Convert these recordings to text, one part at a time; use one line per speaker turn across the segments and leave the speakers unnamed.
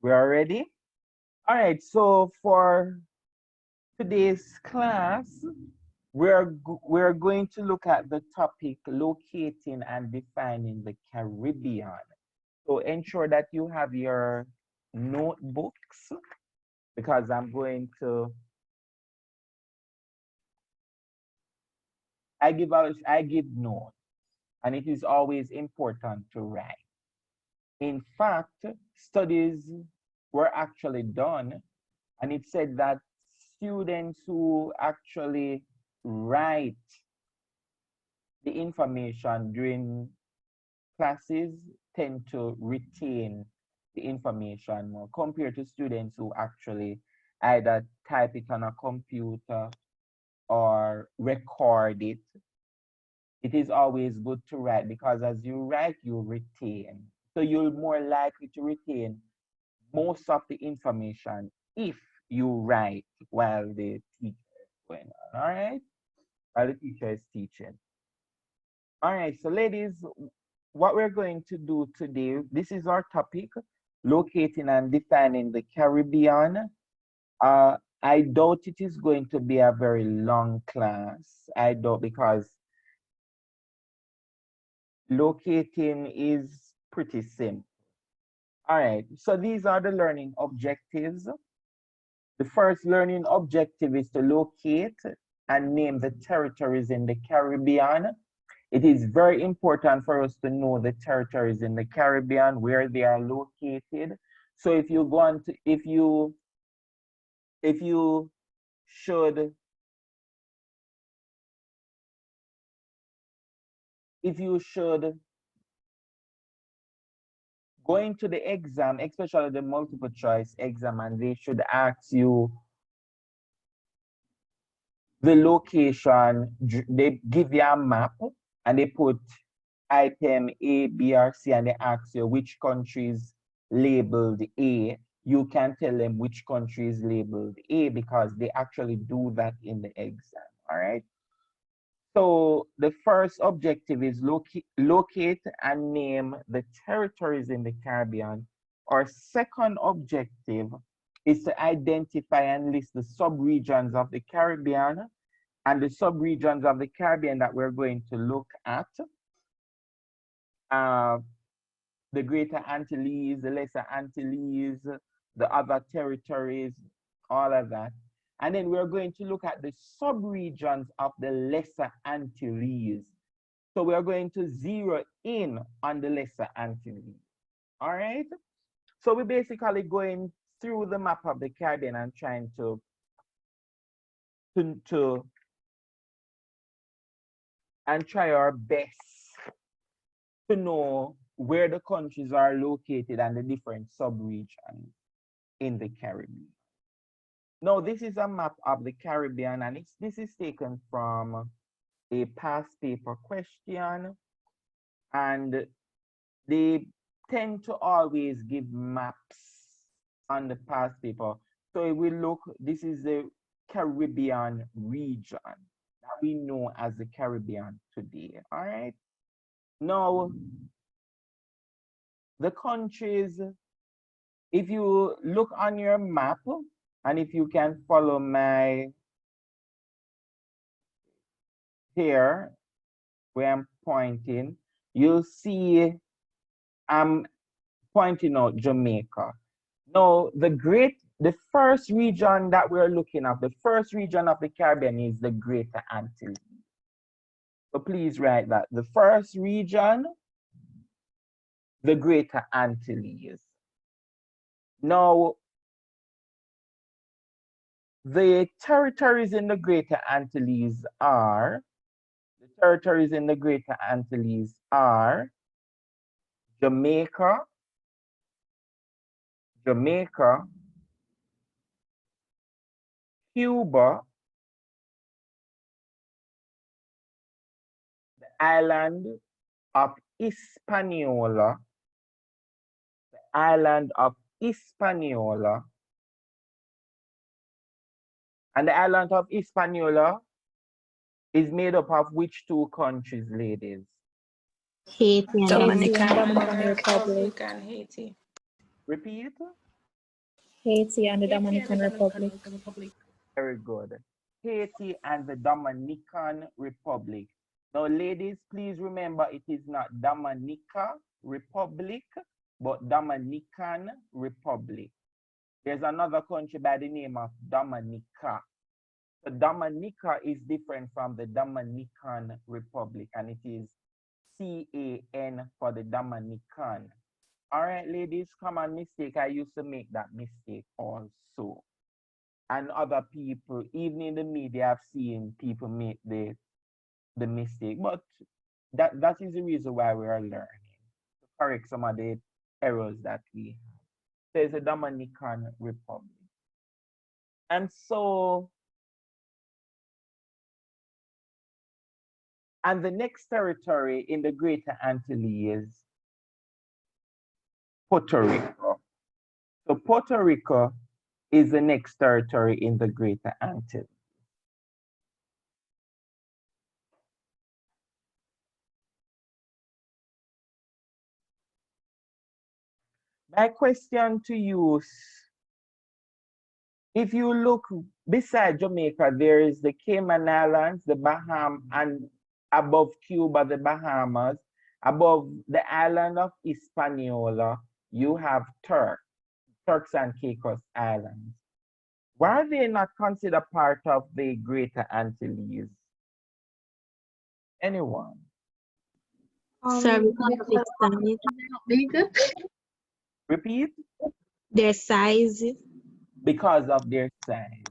We are ready? All right, so for today's class, we're going to look at the topic locating and defining the Caribbean. So ensure that you have your notebooks because I give notes, and it is always important to write. In fact, studies were actually done, and it said that students who actually write the information during classes tend to retain the information more compared to students who actually either type it on a computer or record it. It is always good to write because as you write, you retain. So you're more likely to retain most of the information if you write while the teacher is going on, all right? While the teacher is teaching. All right, so ladies, what we're going to do today, this is our topic, locating and defining the Caribbean. I doubt it is going to be a very long class. I doubt because locating is pretty simple. All right, so these are the learning objectives. The first learning objective is to locate and name the territories in the Caribbean. It is very important for us to know the territories in the Caribbean, where they are located. So if you go on to, if you should going to the exam, especially the multiple choice exam, and they should ask you the location, they give you a map and they put item A, B, or C, and they ask you which country is labeled A. You can tell them which country is labeled A because they actually do that in the exam, all right? So the first objective is locate and name the territories in the Caribbean. Our second objective is to identify and list the subregions of the Caribbean, and the subregions of the Caribbean that we're going to look at. The Greater Antilles, the Lesser Antilles, the other territories, all of that. And then we're going to look at the subregions of the Lesser Antilles. So we're going to zero in on the Lesser Antilles. All right? So we're basically going through the map of the Caribbean and trying to try our best to know where the countries are located and the different subregions in the Caribbean. Now, this is a map of the Caribbean, and this is taken from a past paper question, and they tend to always give maps on the past paper. So we look, this is the Caribbean region that we know as the Caribbean today, all right? Now, the countries, if you look on your map, and if you can follow my here, where I'm pointing, you'll see I'm pointing out Jamaica. Now, the first region that we're looking at, the first region of the Caribbean is the Greater Antilles. So please write that. The first region, the Greater Antilles. Now, the territories in the Greater Antilles are, Jamaica, Cuba, the island of Hispaniola, and the island of Hispaniola is made up of which two countries, ladies?
Haiti and
Dominican
Dominican Republic.
and Haiti.
Repeat.
Haiti and the Dominican Republic.
Very good. Haiti and the Dominican Republic. Now, ladies, please remember it is not Dominica Republic, but Dominican Republic. There's another country by the name of Dominica. So Dominica is different from the Dominican Republic, and it is CAN for the Dominican. All right, ladies, common mistake. I used to make that mistake also. And other people, even in the media, I've seen people make the mistake. But that is the reason why we are learning, to correct some of the errors that we have. There's a Dominican Republic. And so, and the next territory in the Greater Antilles is Puerto Rico. So Puerto Rico is the next territory in the Greater Antilles. My question to you, if you look beside Jamaica, there is the Cayman Islands, the Bahamas, and above Cuba, the Bahamas. Above the island of Hispaniola, you have Turks and Caicos Islands. Why are they not considered part of the Greater Antilles? Anyone?
Sorry, because of its size.
Repeat?
Their size.
Because of their size.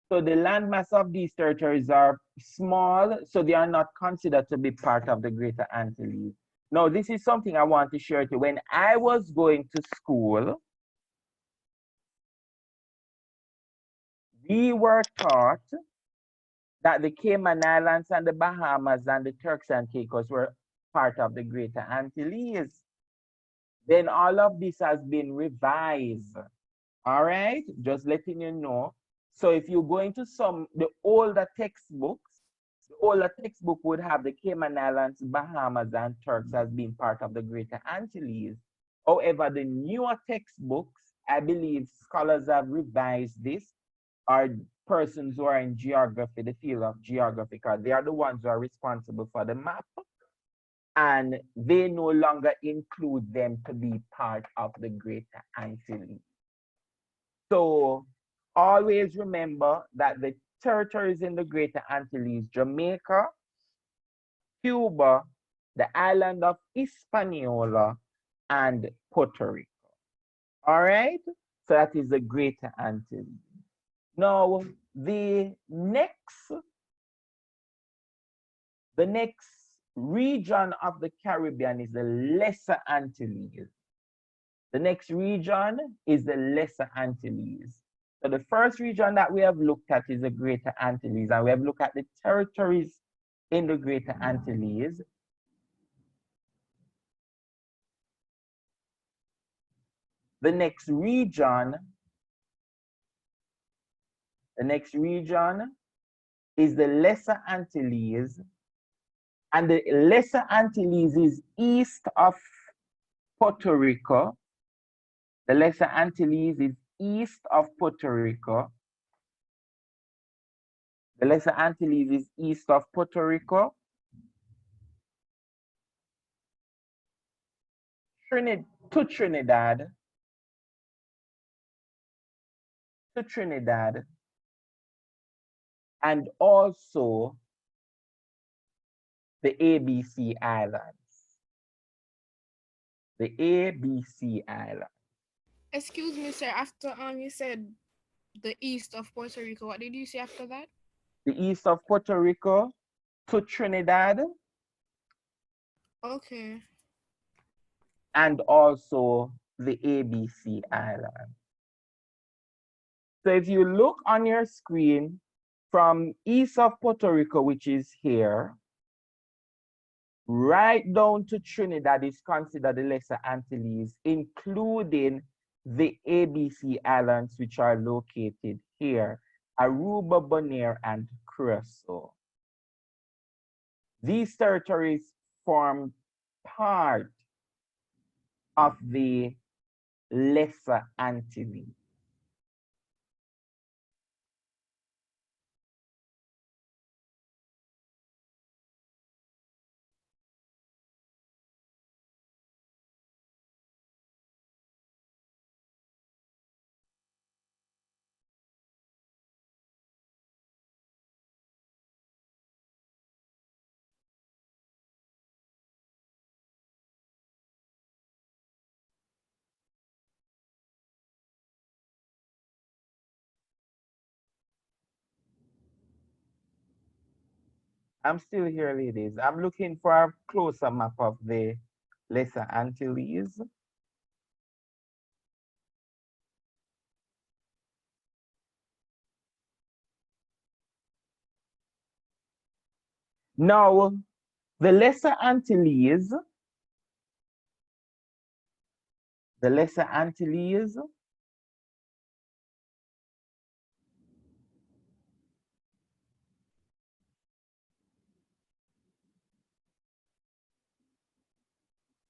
So the landmass of these territories are small, so they are not considered to be part of the Greater Antilles. Now, this is something I want to share with you. When I was going to school, we were taught that the Cayman Islands and the Bahamas and the Turks and Caicos were part of the Greater Antilles. Then all of this has been revised. All right, just letting you know. So if you go into the older textbooks, the older textbook would have the Cayman Islands, Bahamas, and Turks as being part of the Greater Antilles. However, the newer textbooks, I believe scholars have revised this, are persons who are in geography, the field of geography, because they are the ones who are responsible for the map, and they no longer include them to be part of the Greater Antilles. So always remember that the territories in the Greater Antilles, Jamaica, Cuba, the island of Hispaniola, and Puerto Rico. All right, so that is the Greater Antilles. Now, the next region of the Caribbean is the Lesser Antilles. The next region is the Lesser Antilles. So the first region that we have looked at is the Greater Antilles, and we have looked at the territories in the Greater Antilles. The next region is the Lesser Antilles, and the Lesser Antilles is east of Puerto Rico. The Lesser Antilles is east of Puerto Rico. The Lesser Antilles is east of Puerto Rico. Trinidad, and also the ABC Islands. The ABC Islands.
Excuse me, sir. After you said the east of Puerto Rico, what did you say after that?
The east of Puerto Rico to Trinidad.
Okay.
And also the ABC Islands. So if you look on your screen, from east of Puerto Rico, which is here, right down to Trinidad is considered the Lesser Antilles, including the ABC Islands, which are located here, Aruba, Bonaire, and Curacao. These territories form part of the Lesser Antilles. I'm still here, ladies. I'm looking for a closer map of the Lesser Antilles. Now, the Lesser Antilles, the Lesser Antilles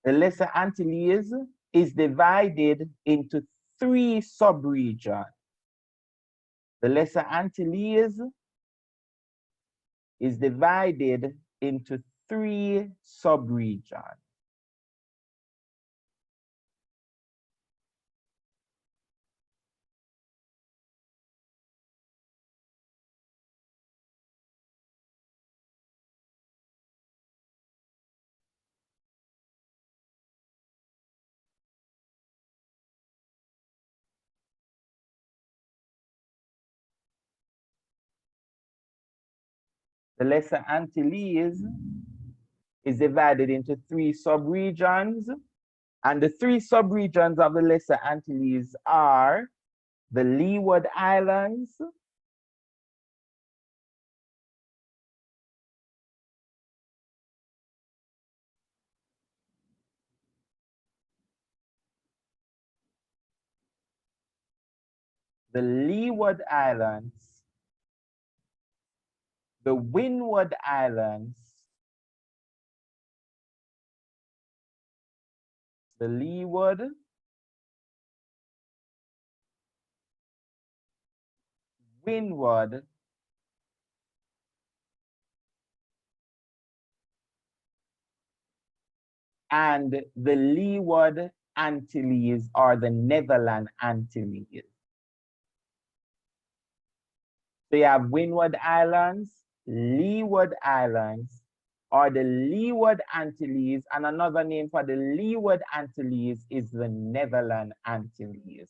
The Lesser Antilles is divided into 3 subregions. The Lesser Antilles is divided into 3 subregions. The Lesser Antilles is divided into 3 subregions, and the 3 subregions of the Lesser Antilles are the Leeward Islands, the Leeward Islands, the Windward Islands, the Leeward, Windward, and the Leeward Antilles or the Netherland Antilles. So you have Windward Islands, Leeward Islands, or the Leeward Antilles, and another name for the Leeward Antilles is the Netherland Antilles.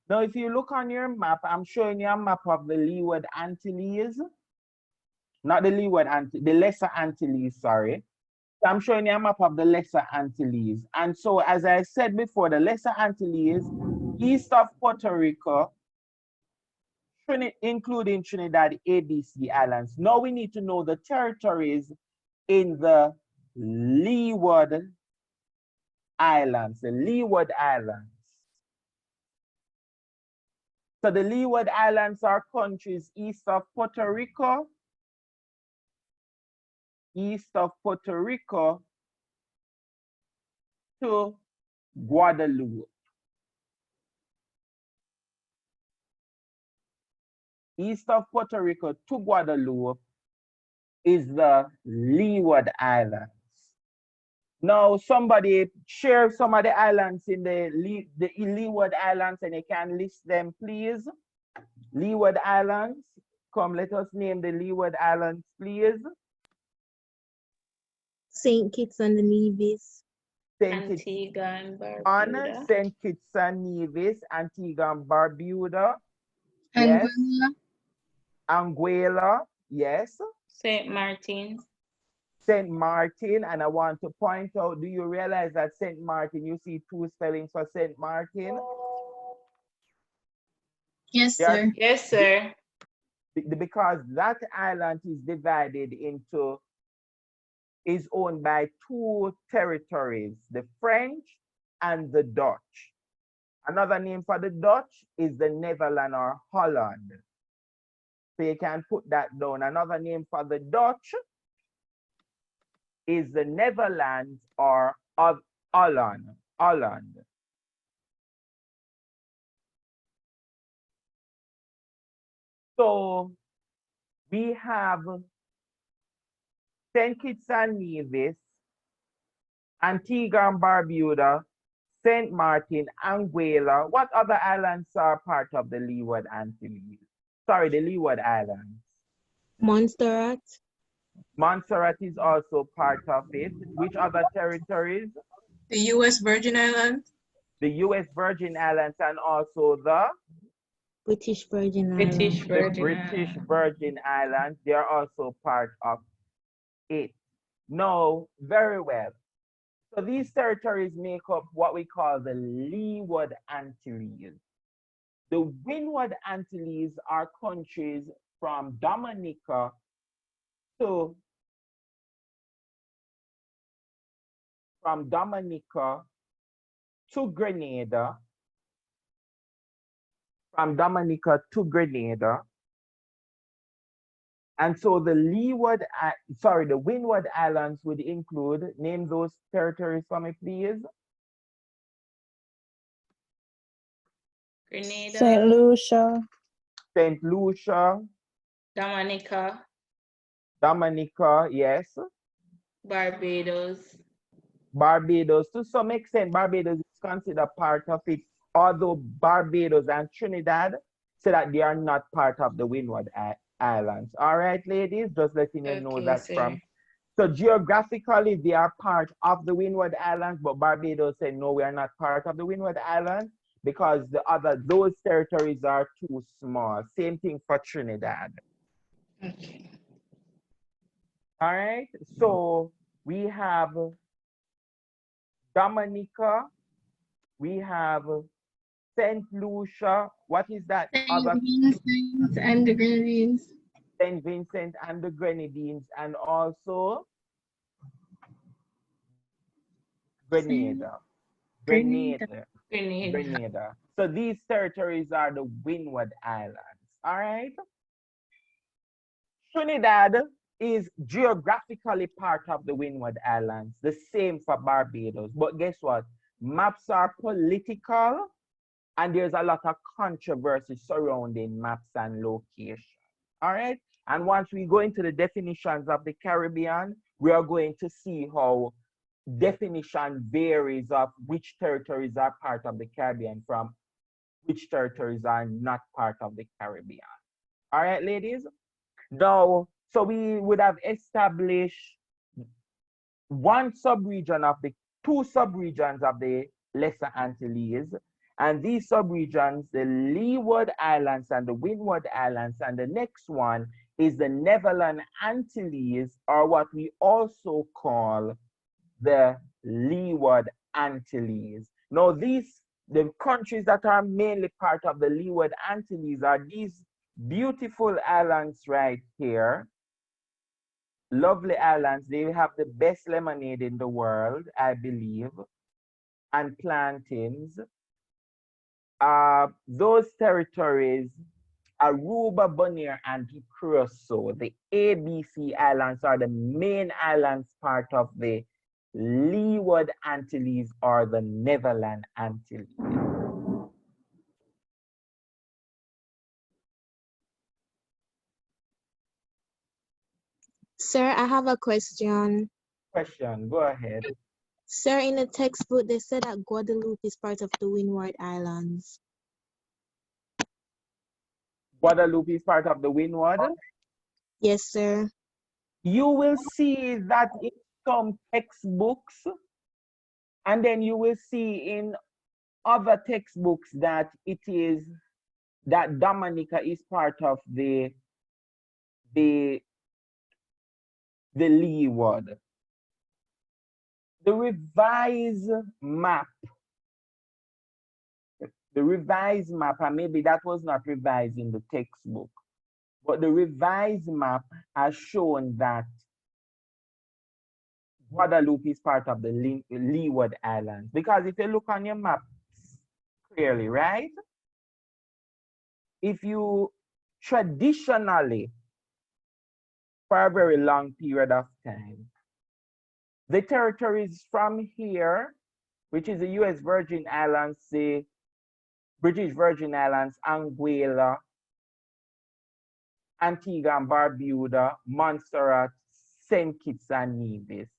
Now, if you look on your map, I'm showing you a map of the Leeward Antilles, not the Leeward Antilles, the Lesser Antilles, sorry. So I'm showing you a map of the Lesser Antilles. And so, as I said before, the Lesser Antilles, east of Puerto Rico, including Trinidad, ABC Islands. Now we need to know the territories in the Leeward Islands, the Leeward Islands. So the Leeward Islands are countries east of Puerto Rico, to Guadeloupe. East of Puerto Rico to Guadeloupe is the Leeward Islands. Now, somebody share some of the islands in the Leeward Islands, and you can list them, please. Leeward Islands. Come, let us name the Leeward Islands, please.
St. Kitts and Nevis.
Antigua and Barbuda.
St. Kitts and Nevis, Antigua and Barbuda. Yes. Anguilla, yes.
St. Martin.
St. Martin, and I want to point out, do you realize that St. Martin, you see 2 spellings for St. Martin?
Yes, sir.
Yes, sir.
Because that island is divided into, is owned by 2 territories, the French and the Dutch. Another name for the Dutch is the Netherlands or Holland. So you can put that down. Another name for the Dutch is the Netherlands or Holland. So we have St. Kitts and Nevis, Antigua and Barbuda, Saint Martin, Anguilla. What other islands are part of the Leeward Antilles? Sorry, the Leeward Islands.
Montserrat,
Montserrat is also part of it. Which other territories?
The U.S. Virgin Islands.
The U.S. Virgin Islands and also the
British Virgin
British
Islands.
Virgin
British
Islands.
Virgin Islands. They are also part of it. No, very well. So these territories make up what we call the Leeward Antilles. The Windward Antilles are countries from Dominica to Grenada, from Dominica to Grenada. And so the the Windward Islands would include, name those territories for me, please.
Grenada.
St. Lucia,
St. Lucia,
Dominica.
Dominica, yes.
Barbados.
Barbados, to some extent, Barbados is considered part of it, although Barbados and Trinidad say that they are not part of the Windward Islands. All right, ladies, just letting you know
Okay,
that
sir.
so geographically, they are part of the Windward Islands, but Barbados said, no, we are not part of the Windward Islands because those territories are too small. Same thing for Trinidad.
Okay.
All right, so we have Dominica, we have St. Lucia. What is that other?
Saint Vincent and the Grenadines.
St. Vincent and the Grenadines, and also Grenada. Grenada. So these territories are the Windward Islands. All right. Trinidad is geographically part of the Windward Islands, the same for Barbados. But guess what? Maps are political, and there's a lot of controversy surrounding maps and location. All right. And once we go into the definitions of the Caribbean, we are going to see how definition varies of which territories are part of the Caribbean from which territories are not part of the Caribbean. All right, ladies? Now, so we would have established one subregion of the two subregions of the Lesser Antilles, and these subregions, the Leeward Islands and the Windward Islands, and the next one is the Netherland Antilles, or what we also call the Leeward Antilles. Now, the countries that are mainly part of the Leeward Antilles are these beautiful islands right here. Lovely islands. They have the best lemonade in the world, I believe, and plantains. Those territories, Aruba, Bonaire, and Curacao, the ABC Islands, are the main islands part of the Leeward Antilles or the Netherland Antilles.
Sir, I have a question.
Question, go ahead.
Sir, in the textbook, they said that Guadeloupe is part of the Windward Islands.
Guadeloupe is part of the Windward?
Yes, sir.
You will see that in some textbooks, and then you will see in other textbooks that that Dominica is part of the Leeward. The revised map, and maybe that was not revised in the textbook, but the revised map has shown that Guadeloupe is part of the Leeward Islands. Because if you look on your map clearly, right? If you traditionally, for a very long period of time, the territories from here, which is the US Virgin Islands, the British Virgin Islands, Anguilla, Antigua and Barbuda, Montserrat, St. Kitts and Nevis,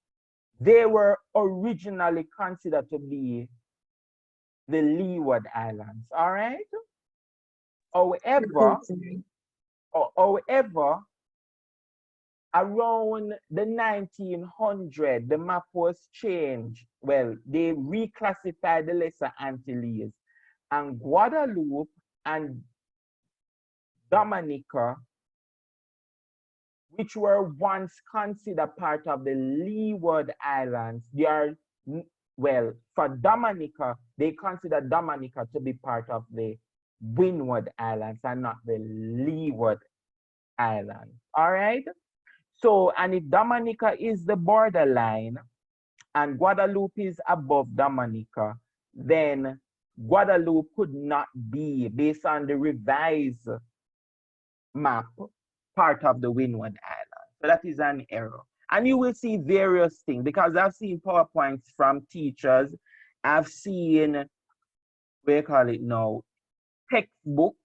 they were originally considered to be the Leeward Islands. All right. However, however, around the 1900, the map was changed. Well, they reclassified the Lesser Antilles, and Guadeloupe and Dominica, which were once considered part of the Leeward Islands, they are, well, for Dominica, they consider Dominica to be part of the Windward Islands and not the Leeward Islands. All right. So, and if Dominica is the borderline and Guadeloupe is above Dominica, then Guadeloupe could not be, based on the revised map, part of the Windward Islands. So that is an error. And you will see various things, because I've seen PowerPoints from teachers. I've seen, what do you call it now, textbooks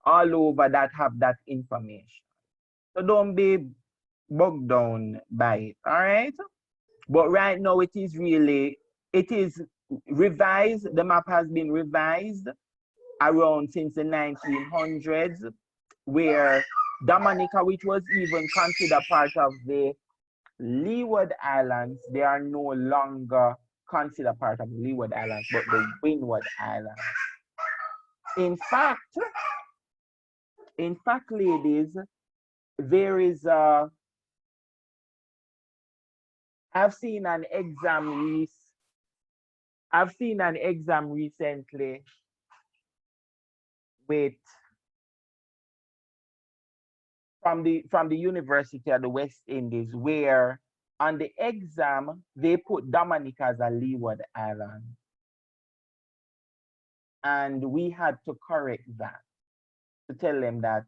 all over that have that information. So don't be bogged down by it, all right? But right now it is revised. The map has been revised around since the 1900s, where Dominica, which was even considered part of the Leeward Islands, they are no longer considered part of the Leeward Islands, but the Windward Islands. In fact, ladies, there is I've seen an exam recently with from the University of the West Indies, where on the exam they put Dominica as a Leeward Island, and we had to correct that to tell them that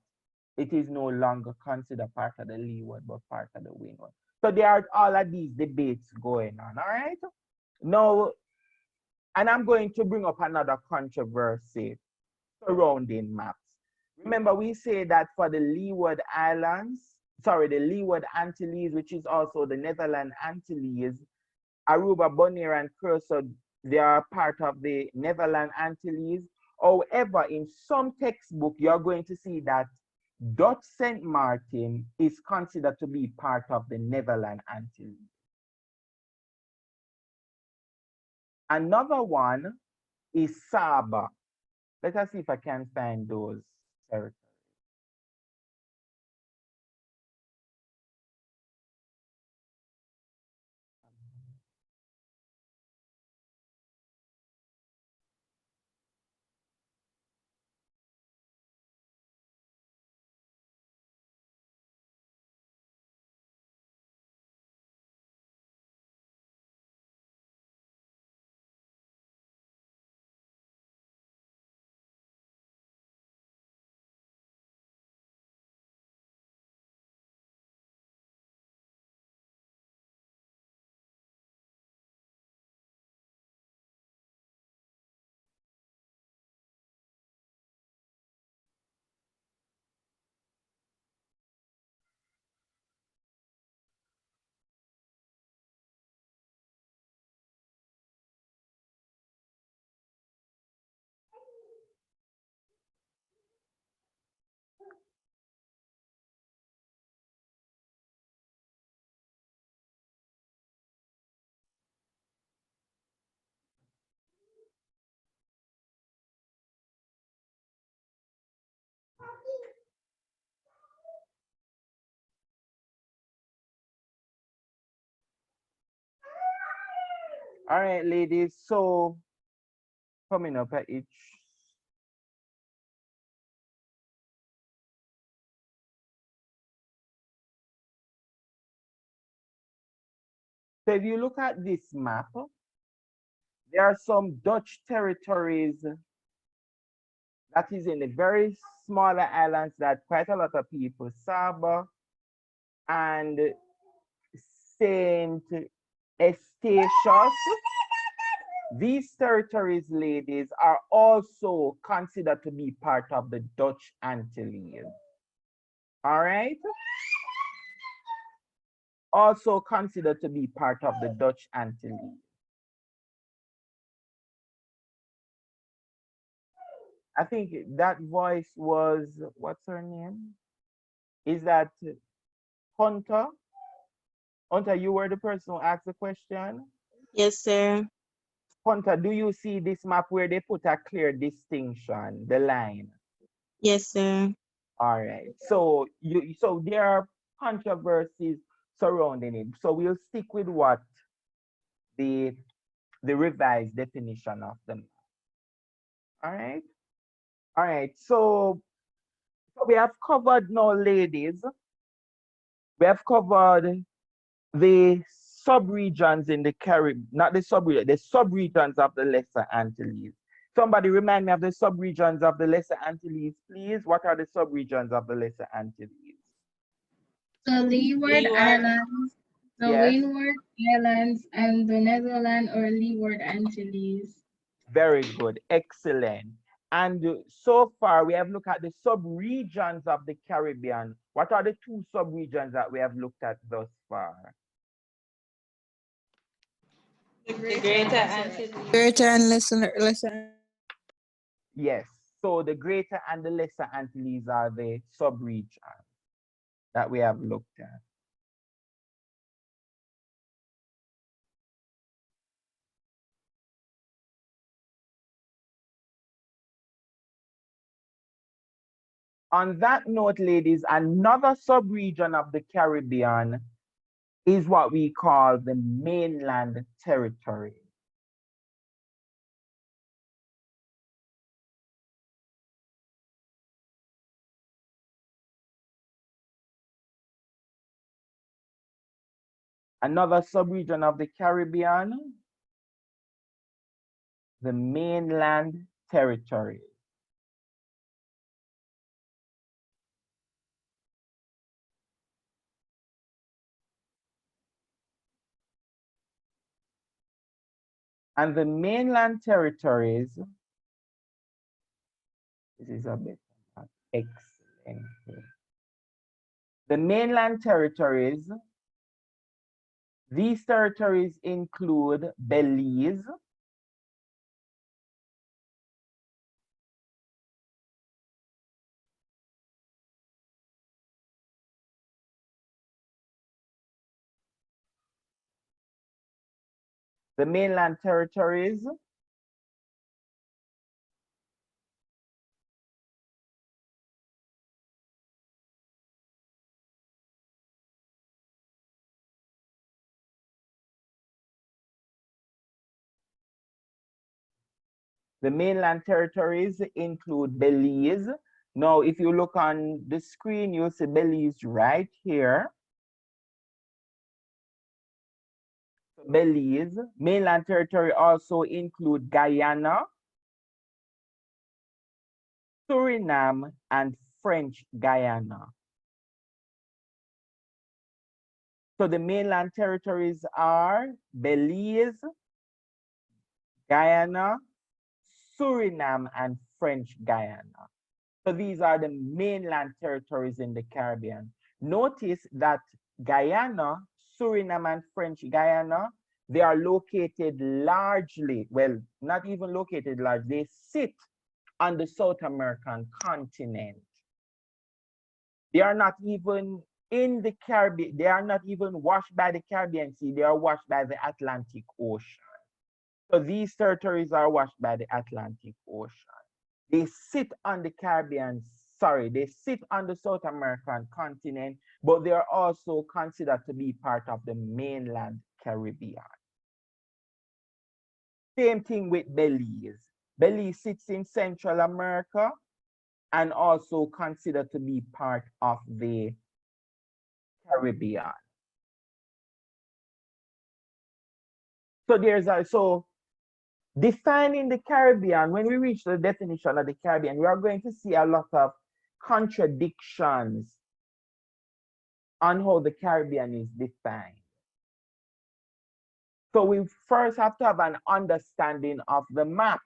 it is no longer considered part of the Leeward but part of the Windward. So there are all of these debates going on. All right. Now, and I'm going to bring up another controversy surrounding maps. Remember, we say that for the Leeward Islands, the Leeward Antilles, which is also the Netherlands Antilles, Aruba, Bonaire, and Curacao, they are part of the Netherlands Antilles. However, in some textbook, you're going to see that Dutch St. Martin is considered to be part of the Netherlands Antilles. Another one is Saba. Let us see if I can find those territories. All right, ladies, so coming up at each. So if you look at this map, there are some Dutch territories that is in the very smaller islands that quite a lot of people, Saba and Saint Eustatius. These territories, ladies, are also considered to be part of the Dutch Antilles. All right? Also considered to be part of the Dutch Antilles. I think that voice was, what's her name? Is that Hunter? Hunter, you were the person who asked the question.
Yes, sir.
Hunter, do you see this map where they put a clear distinction, the line?
Yes, sir.
All right. So there are controversies surrounding it. So we'll stick with what the revised definition of them. All right. All right. So we have covered now, ladies. We have covered the subregions in the Caribbean, not the subregion, the subregions of the Lesser Antilles. Somebody remind me of the subregions of the Lesser Antilles, please. What are the subregions of the Lesser Antilles?
The Leeward
Leeward.
Islands, the
Yes,
Windward Islands, and the Netherlands or Leeward Antilles.
very good, excellent. And so far, we have looked at the subregions of the Caribbean. What are the two subregions that we have looked at thus far?
The Greater Antilles.
Greater and lesser.
Yes, so the Greater and the Lesser Antilles are the subregions that we have looked at. On that note, ladies, another subregion of the Caribbean is what we call the mainland territory. Another subregion of the Caribbean, the mainland territory. And the mainland territories, this is a bit excellent. The mainland territories, these territories include Belize, the mainland territories, include Belize. Now, if you look on the screen, you'll see Belize right here. Belize. Mainland territory also include Guyana, Suriname, and French Guyana. So the mainland territories are Belize, Guyana, Suriname, and French Guyana. So these are the mainland territories in the Caribbean. Notice that Guyana, Suriname, and French Guyana, they are located largely, well, not even located large, they sit on the South American continent. They are not even in the Caribbean, they are not even washed by the Caribbean Sea, they are washed by the Atlantic Ocean. So these territories are washed by the Atlantic Ocean. They sit on the Caribbean, sorry, they sit on the South American continent, but they are also considered to be part of the mainland Caribbean. Same thing with Belize. Belize sits in Central America and also considered to be part of the Caribbean. So there's also defining the Caribbean. When we reach the definition of the Caribbean, we are going to see a lot of contradictions on how the Caribbean is defined. So we first have to have an understanding of the map.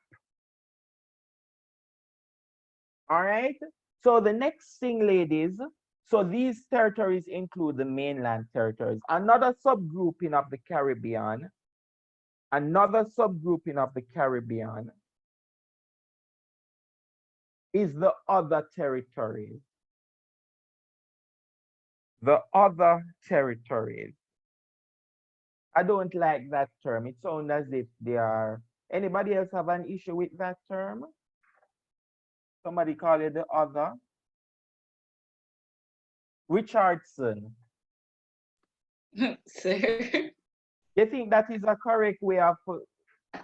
All right. So the next thing, ladies, so these territories include the mainland territories. Another subgrouping of the Caribbean, is the other territories. The other territories. I don't like that term. It sounds as if they are. Anybody else have an issue with that term? Somebody call it the other. Richardson,
Sir.
you think that is a correct way of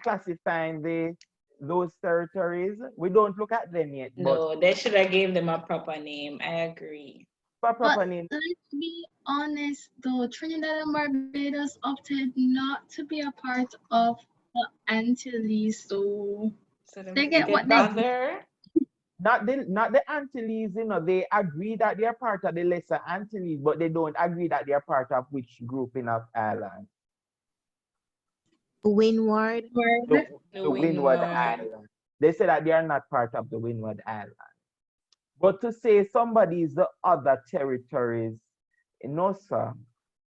classifying those territories? We don't look at them yet, but
No, they should have gave them a proper name. I agree.
proper name.
Let's be honest though, Trinidad and Barbados opted not to be a part of the Antilles, so
So them
they
to
get
get
what they
other.
Not the Antilles, they agree that they're part of the Lesser Antilles, but they don't agree that they're part of which grouping of islands.
Windward.
were.
The Windward
Windward.
Islands. They say that they are not part of the Windward Islands. But to say somebody is the other territories, no, sir,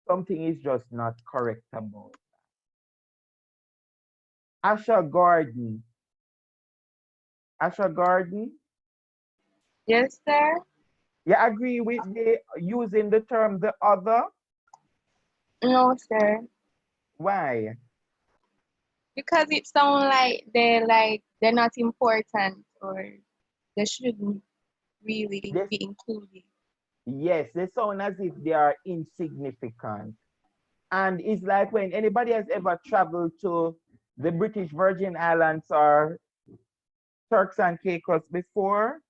something is just not correct about that. Asha Gordon. Asha Gordon,
Yes, sir.
you agree with the using the term the other?
No, sir.
Why?
Because it sounds like they're not important or they shouldn't really
This,
be included.
yes, they sound as if they are insignificant. And it's like when anybody has ever traveled to the British Virgin Islands or Turks and Caicos before.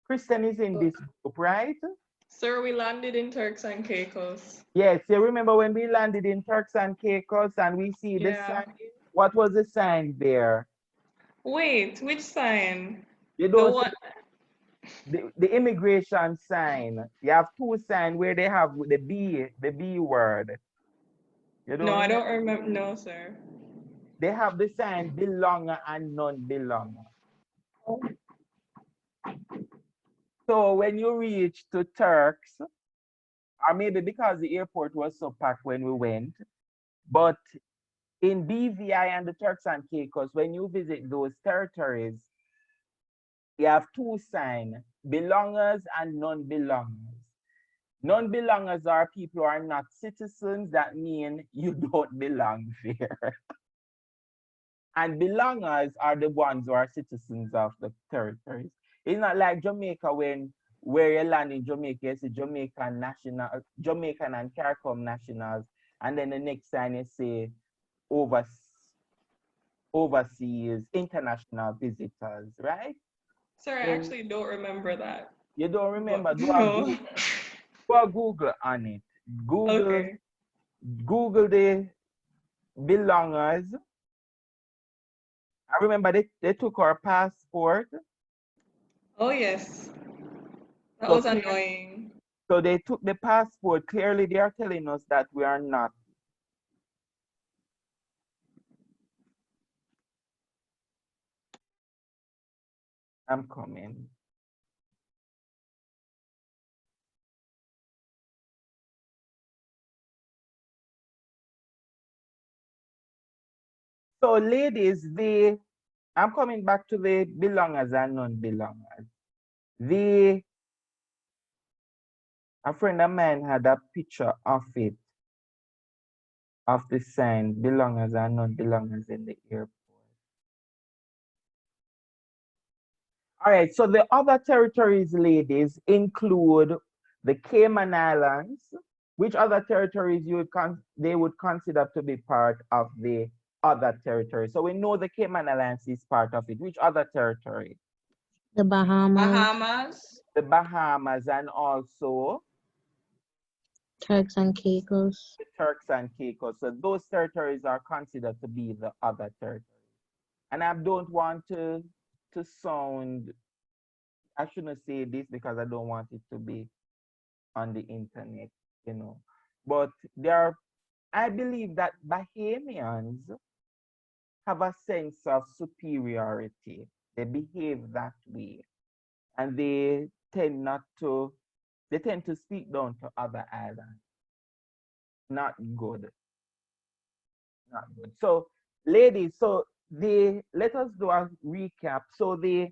Kristen is in this group, right?
Sir, we landed in Turks and Caicos.
Yes, you remember when we landed in Turks and Caicos and we see the
Yeah.
sign? What was the sign there?
Wait, which sign?
You
The
don't
one.
the immigration sign. You have two signs where they have the B word. You don't
No, I
remember?
don't remember. No, sir.
They have the sign belonger and non-belonger. So when you reach to Turks, or maybe because the airport was so packed when we went, but in BVI and the Turks and Caicos, when you visit those territories, you have two signs, belongers and non-belongers. Non-belongers are people who are not citizens. That mean you don't belong there. And belongers are the ones who are citizens of the territories. It's not like Jamaica where you land in Jamaica, you see Jamaican and CARICOM nationals, and then the next time you say overseas international visitors, right?
Sir, I actually don't remember that.
You don't remember?
No.
Do a Google on it.
Okay.
Google the belongers. I remember they took our passport.
Oh, yes. That
So
was annoying.
So they took the passport. Clearly, they are telling us that we are not. I'm coming. So ladies, I'm coming back to the belongers and non-belongers. A friend of mine had a picture of it, of the sign, belongers and non-belongers in the airport. All right, so the other territories, ladies, include the Cayman Islands. Which other territories they would consider to be part of the other territory? So we know the Cayman Islands is part of it. Which other territory?
The Bahamas.
Bahamas.
The Bahamas and also
Turks and Caicos.
the Turks and Caicos. So those territories are considered to be the other territories. And I don't want to sound, I shouldn't say this because I don't want it to be on the internet, But I believe that Bahamians have a sense of superiority. They behave that way. And they tend to speak down to other islands. Not good. Not good. So, ladies, so let us do a recap. So these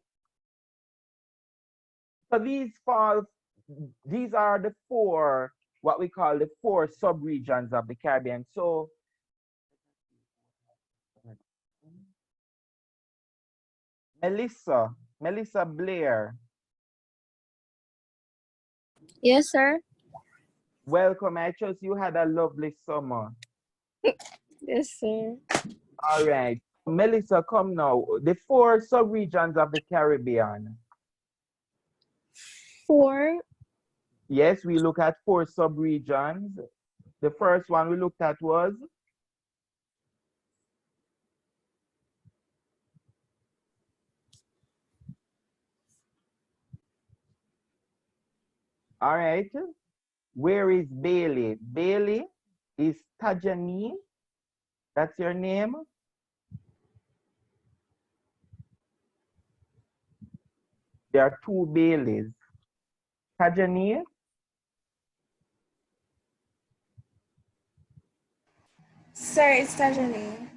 are the four, what we call the four subregions of the Caribbean. So Melissa Blair,
Yes, sir.
welcome. I trust you had a lovely summer.
Yes, sir.
All right. Melissa, come now. The four subregions of the Caribbean.
4.
Yes, we look at four subregions. The first one we looked at was all right. Where is Bailey? Bailey is Tajani. That's your name? There are two Baileys. Tajani,
Sir, it's Tajani.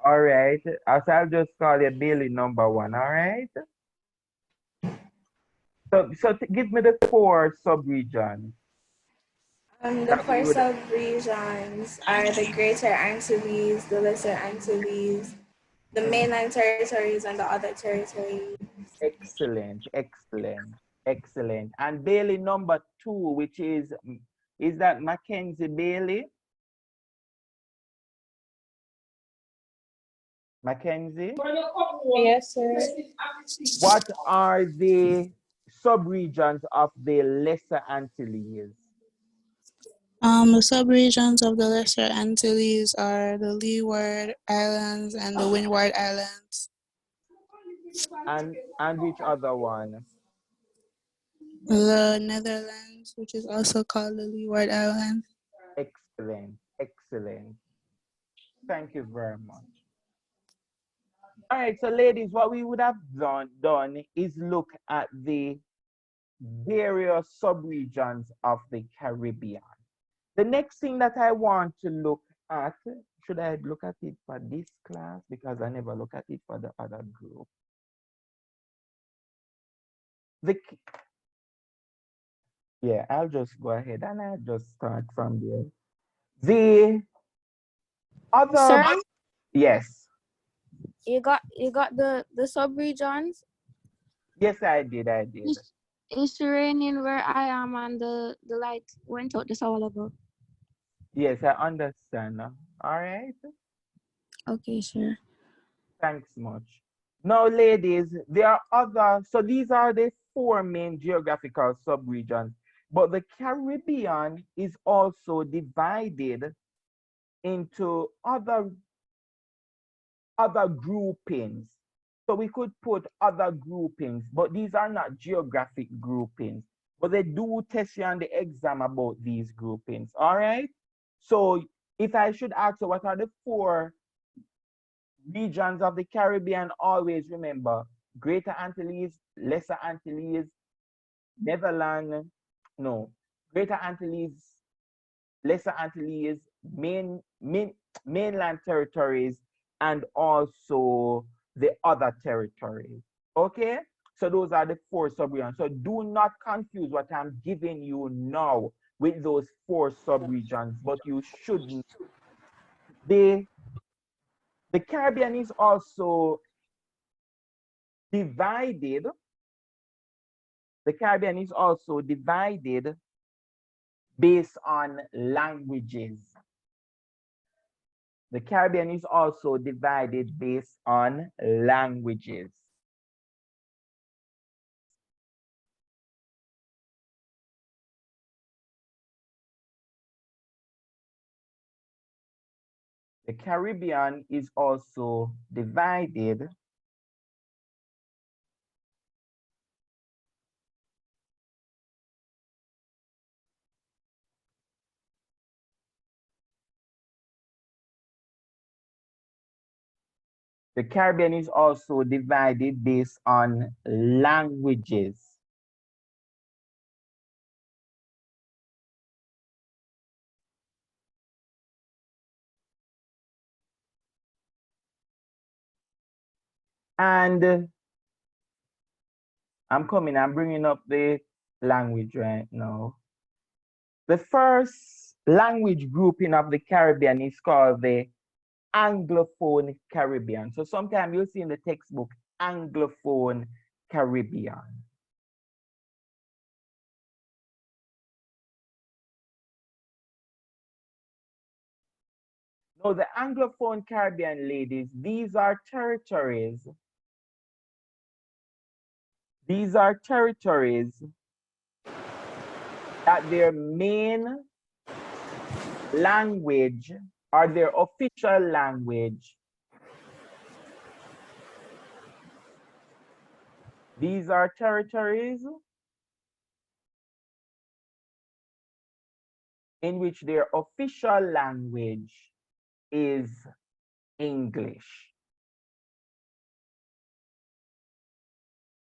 all right. I'll just call you Bailey number one, all right? So give me the four subregions
The
that we
four
would,
sub-regions are the Greater Antilles, the Lesser Antilles, the mainland territories, and the other territories.
excellent, excellent, excellent. And Bailey number two, which is that Mackenzie Bailey? Mackenzie?
Yes, sir.
What are the subregions of the Lesser Antilles?
The subregions of the Lesser Antilles are the Leeward Islands and the Windward Islands.
And which other one?
The Netherlands, which is also called the Leeward Islands.
Excellent, excellent. Thank you very much. All right, so ladies, what we would have done is look at the various subregions of the Caribbean. The next thing that I want to look at, should I look at it for this class? Because I never look at it for the other group. Yeah, I'll just go ahead and I'll just start from there. The other,
Sir,
yes,
you got the sub-regions.
yes, I did.
It's raining where I am, and the light went out just a while ago.
Yes, I understand. All right,
Okay, sir.
thanks much. Now, ladies, there are other, so these are the four main geographical subregions, but the Caribbean is also divided into other groupings. So we could put other groupings, but these are not geographic groupings, but they do test you on the exam about these groupings, all right? So if I should ask you what are the four regions of the Caribbean, always remember Greater Antilles, Lesser Antilles, Netherlands, no, Greater Antilles, Lesser Antilles, mainland territories, and also the other territories. Okay? So those are the four subregions. So do not confuse what I'm giving you now with those four subregions, but you shouldn't. The Caribbean is also divided. The Caribbean is also divided based on languages. The Caribbean is also divided based on languages. The Caribbean is also divided based on languages. And I'm bringing up the language right now. The first language grouping of the Caribbean is called the Anglophone Caribbean. So sometimes you'll see in the textbook, Anglophone Caribbean. Now, the Anglophone Caribbean, ladies, these are territories. These are territories that their main language or their official language. These are territories in which their official language is English.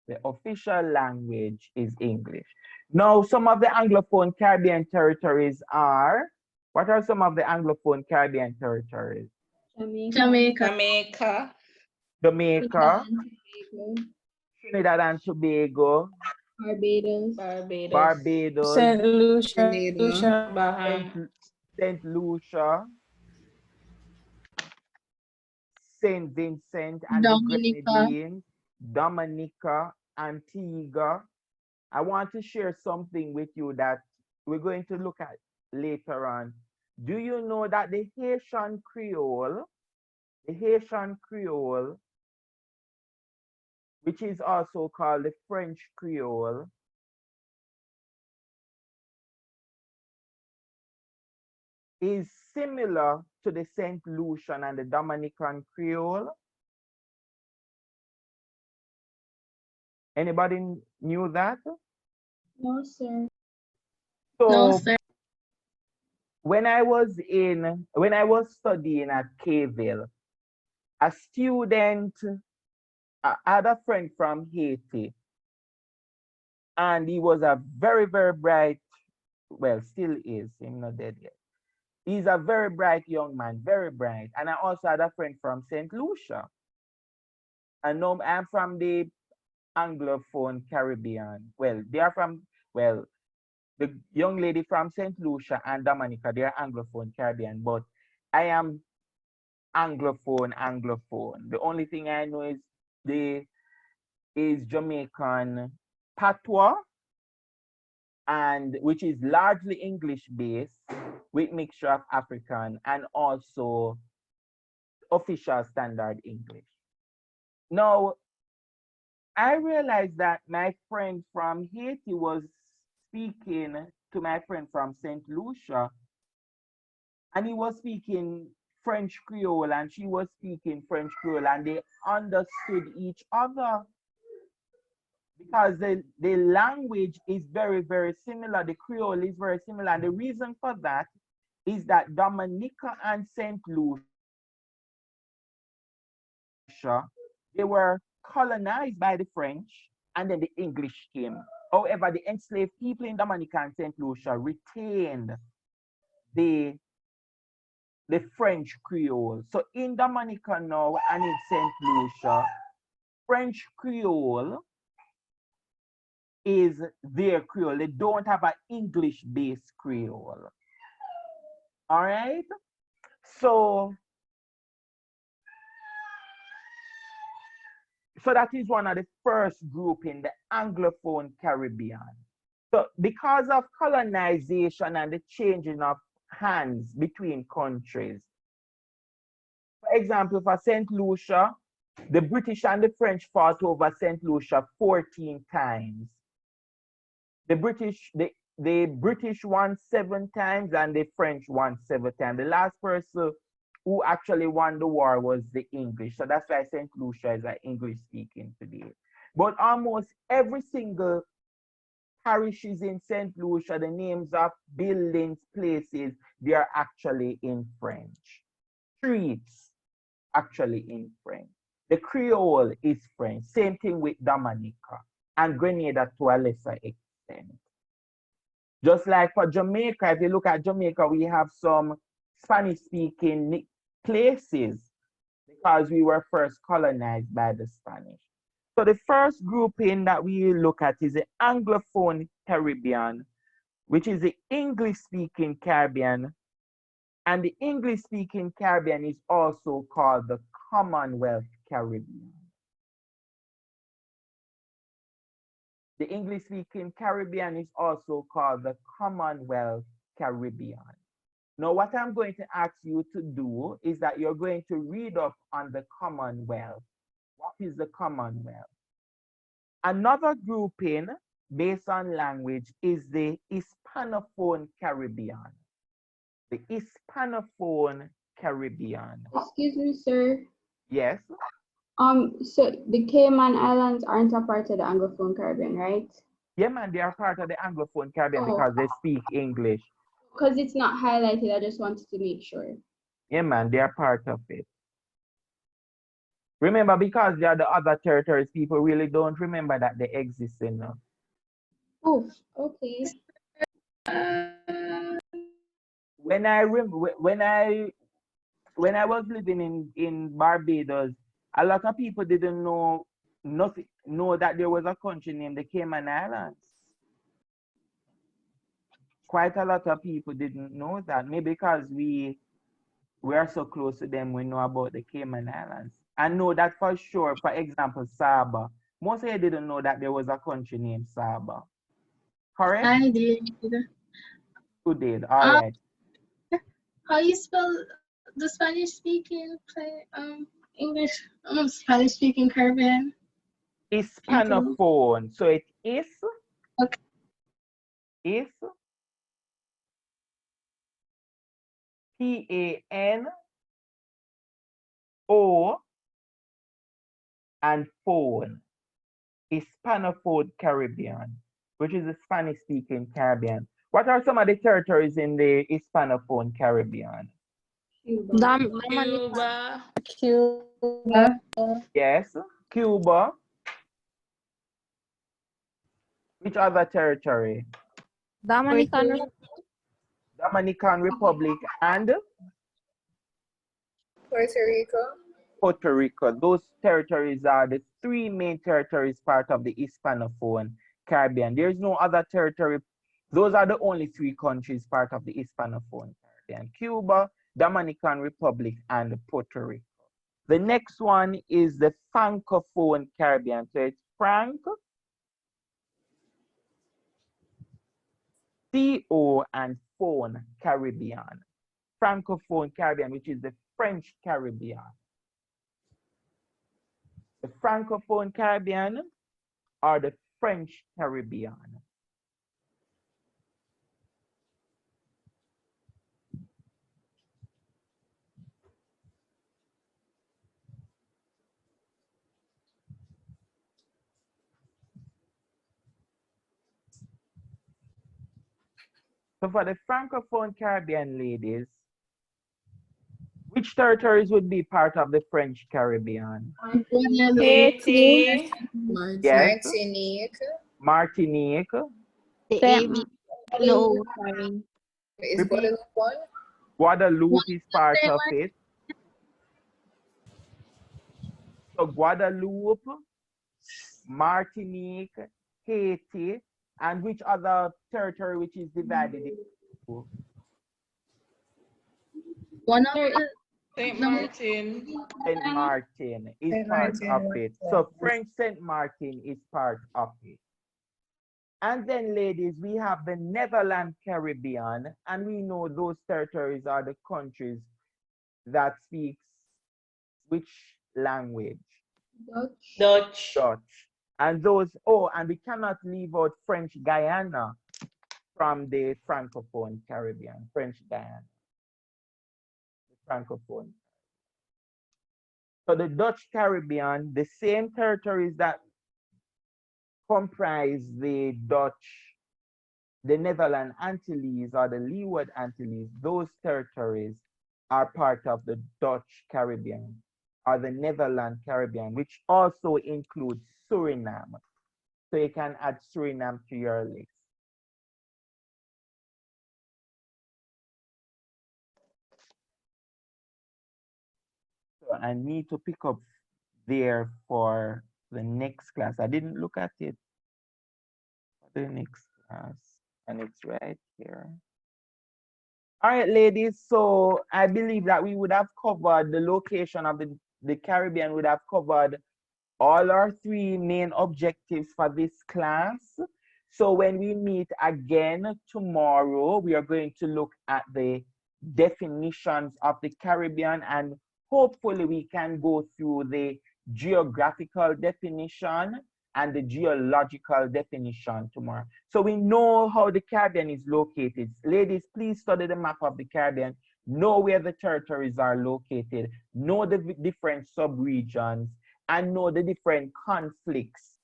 The official language is English. Now, some of the Anglophone Caribbean territories are, what are some of the Anglophone Caribbean territories?
Jamaica.
Jamaica.
Jamaica,
Tobago,
Trinidad and Tobago,
Barbados,
Barbados,
Saint Lucia,
Bahamas.
Saint Lucia, Saint Vincent and the
Dominica.
Grenadines, Dominica, Antigua. I want to share something with you that we're going to look at later on. Do you know that the Haitian Creole, which is also called the French Creole, is similar to the St. Lucian and the Dominican Creole? Anybody knew that?
No, sir.
So
No, sir.
when I was studying at Kville, a student, I had a friend from Haiti, and he was a very, very bright, well, still is, he's not dead yet. He's a very bright young man, very bright. And I also had a friend from St. Lucia. And now I'm from the Anglophone Caribbean. Well, they are from, well, the young lady from St. Lucia and Dominica, they are Anglophone Caribbean, but I am Anglophone. The only thing I know is Jamaican patois, and which is largely English based with mixture of African and also official standard English. Now, I realized that my friend from Haiti was speaking to my friend from St. Lucia, and he was speaking French Creole and she was speaking French Creole, and they understood each other because the language is very, very similar. The Creole is very similar. And the reason for that is that Dominica and St. Lucia, they were colonized by the French, and then the English came. However, the enslaved people in Dominica and St. Lucia retained the French Creole. So in Dominica now and in St. Lucia, French Creole is their Creole. They don't have an English-based Creole. All right? So that is one of the first group in the Anglophone Caribbean. So because of colonization and the changing of hands between countries, for example, for St. Lucia, the British and the French fought over St. Lucia 14 times. The British won 7 times and the French won 7 times. The last person who actually won the war was the English. So that's why St. Lucia is English speaking today. But almost every single parishes in St. Lucia, the names of buildings, places, they are actually in French. Streets, actually in French. The Creole is French. Same thing with Dominica and Grenada to a lesser extent. Just like for Jamaica, if you look at Jamaica, we have some Spanish-speaking places. because we were first colonized by the Spanish. So the first grouping that we look at is the Anglophone Caribbean, which is the English-speaking Caribbean. And the English-speaking Caribbean is also called the Commonwealth Caribbean. The English-speaking Caribbean is also called the Commonwealth Caribbean. Now, what I'm going to ask you to do is that you're going to read up on the Commonwealth. What is the Commonwealth? Another grouping based on language is the Hispanophone Caribbean. The Hispanophone Caribbean.
Excuse me, sir.
Yes.
So the Cayman Islands aren't a part of the Anglophone Caribbean, right?
Yeah, man, they are part of the Anglophone Caribbean
Oh.
because they speak English.
Because it's not highlighted, I just wanted to make sure.
Yeah, man, they are part of it. Remember, because they are the other territories, people really don't remember that they exist enough.
Oh, okay.
When I was living in Barbados, a lot of people didn't know that there was a country named the Cayman Islands. Quite a lot of people didn't know that. Maybe because we are so close to them, we know about the Cayman Islands. I know that for sure. For example, Saba. Most of you didn't know that there was a country named Saba. Correct?
I did.
You did. All right.
How you spell the Spanish speaking English Spanish speaking Caribbean?
Hispanophone. So it is.
Okay.
Is. P-A-N-O and phone. Hispanophone Caribbean, which is the Spanish-speaking Caribbean. What are some of the territories in the Hispanophone Caribbean?
Cuba.
Cuba.
Yes, Cuba. Which other territory?
Dominican
Dominican Republic and
Puerto Rico.
Puerto Rico. Those territories are the three main territories part of the Hispanophone Caribbean. There's no other territory. Those are the only three countries part of the Hispanophone Caribbean: Cuba, Dominican Republic, and Puerto Rico. The next one is the Francophone Caribbean. So it's Franc, C-O and phone Caribbean. Francophone Caribbean, which is the French Caribbean. The Francophone Caribbean or the French Caribbean. So for the Francophone Caribbean ladies, which territories would be part of the French Caribbean?
Haiti.
Yes.
Martinique.
Martinique.
No, sorry.
Is Guadeloupe one?
Guadeloupe is part of it. So Guadeloupe, Martinique, Haiti, and which other territory which is divided into?
One of
Saint Martin.
Saint Martin is
Saint
part
Martin,
of
right,
it.
yeah.
So French Saint Martin is part of it. And then, ladies, we have the Netherlands Caribbean, and we know those territories are the countries that speaks which language?
Dutch.
Dutch. And and we cannot leave out French Guyana from the Francophone Caribbean, French Guyana, the Francophone. So the Dutch Caribbean, the same territories that comprise the Netherlands Antilles or the Leeward Antilles, those territories are part of the Dutch Caribbean or the Netherlands Caribbean, which also includes Suriname. So you can add Suriname to your list. So I need to pick up there for the next class. I didn't look at it for the next class, and it's right here. All right, ladies, so I believe that we would have covered the location of the Caribbean, would have covered all our 3 main objectives for this class. So when we meet again tomorrow, we are going to look at the definitions of the Caribbean, and hopefully we can go through the geographical definition and the geological definition tomorrow. So we know how the Caribbean is located. Ladies, please study the map of the Caribbean, know where the territories are located, know the different sub-regions, and know the different conflicts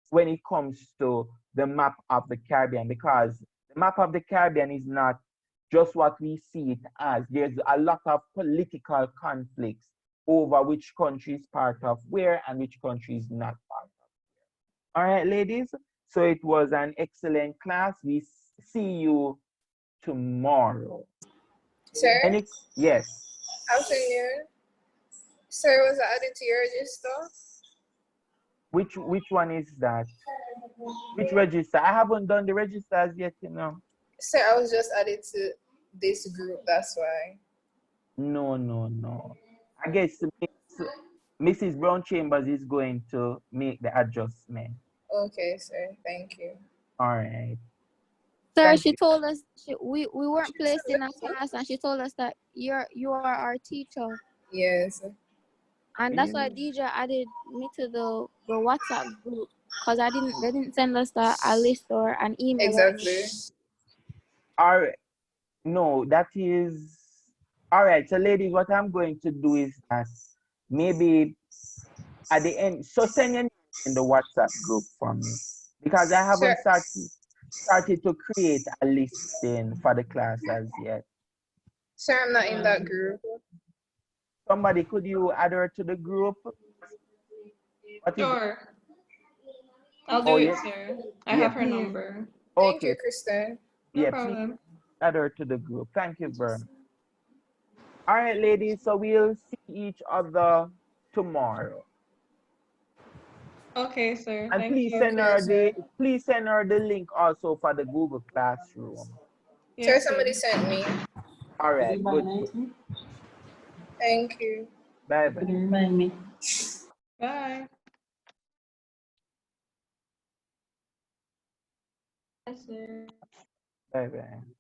when it comes to the map of the Caribbean, because the map of the Caribbean is not just what we see it as. There's a lot of political conflicts over which country is part of where and which country is not part of. All right, ladies, so it was an excellent class. We see you tomorrow.
Sir?
And yes.
Afternoon. Sir, was I added to your register?
Which one is that? Which register? I haven't done the registers yet, you know.
Sir, I was just added to this group, that's why.
No. I guess Mrs. Brown Chambers is going to make the adjustment.
Okay, sir. Thank you.
All right.
Sir,
Thank
she
you.
told us we weren't placed in a class, and she told us that you are our teacher.
Yes.
And that's why DJ added me to the WhatsApp group, because they didn't send us a list or an email.
Exactly.
All right. No, that is all right. So, ladies, what I'm going to do is that maybe at the end, so send your name in the WhatsApp group for me, because I haven't started to create a listing for the class as yet.
Sir, I'm not in that group.
Somebody, could you add her to the group?
Sure. I'll do it, sir. I have her number.
Thank you, Kristen.
No problem.
Please add her to the group. Thank you very much. All right, ladies, so we'll see each other tomorrow.
Okay, sir.
And
Thank
please
you.
send her the link also for the Google Classroom.
Sir, somebody sent me.
All right, good.
Thank you.
Bye-bye.
Bye.
Bye-bye.